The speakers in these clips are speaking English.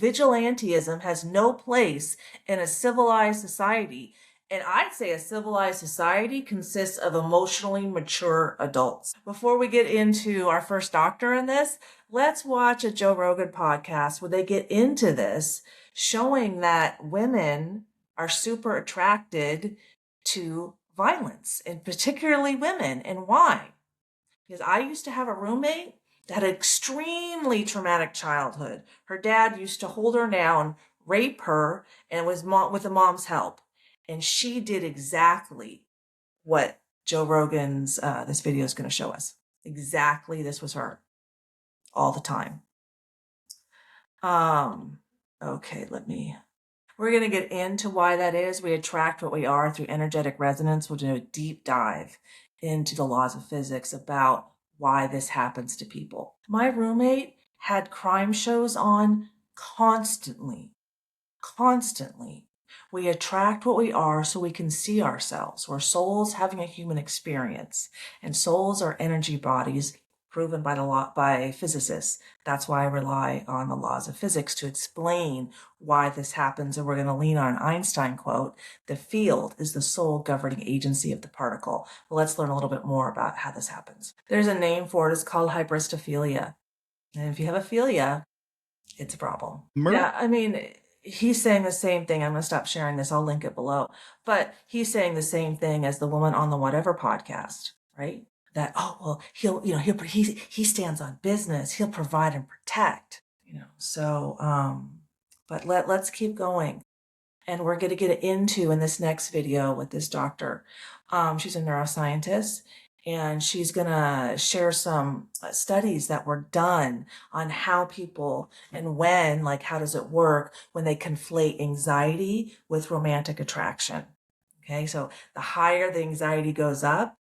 vigilantism has no place in a civilized society. And I'd say a civilized society consists of emotionally mature adults. Before we get into our first doctor in this, let's watch a Joe Rogan podcast where they get into this, showing that women are super attracted to violence, and particularly women, and why. Because I used to have a roommate that had an extremely traumatic childhood. Her dad used to hold her down, rape her, and it was with the mom's help. And she did exactly what Joe Rogan's this video is going to show us. Exactly, this was her all the time. Okay, we're going to get into why that is. We attract what we are through energetic resonance. We'll do a deep dive into the laws of physics about why this happens to people. My roommate had crime shows on constantly. We attract what we are so we can see ourselves. We're souls having a human experience, and souls are energy bodies proven by physicists. That's why I rely on the laws of physics to explain why this happens. And we're going to lean on an Einstein quote: the field is the sole governing agency of the particle. Well, let's learn a little bit more about how this happens. There's a name for it. It's called hybristophilia. And if you have a philia, it's a problem. Yeah, I mean, he's saying the same thing. I'm going to stop sharing this. I'll link it below. But he's saying the same thing as the woman on the Whatever podcast, right? That, oh, well, he stands on business. He'll provide and protect, So, but let's keep going. And we're going to get into in this next video with this doctor. She's a neuroscientist, and she's going to share some studies that were done on how people and when, like, how does it work when they conflate anxiety with romantic attraction. Okay, so the higher the anxiety goes up,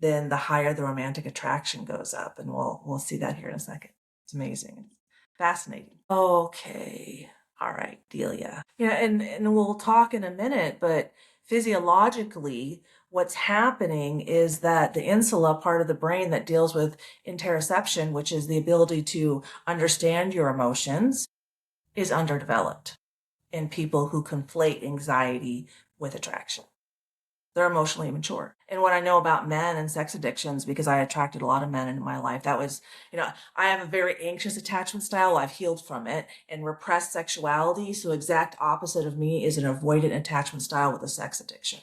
then the higher the romantic attraction goes up. And we'll see that here in a second. It's amazing. Fascinating. Okay. All right, Delia. And we'll talk in a minute, but physiologically, what's happening is that the insula, part of the brain that deals with interoception, which is the ability to understand your emotions, is underdeveloped in people who conflate anxiety with attraction. They're emotionally immature. And what I know about men and sex addictions, because I attracted a lot of men into my life, that was, I have a very anxious attachment style. I've healed from it, and repressed sexuality. So exact opposite of me is an avoidant attachment style with a sex addiction.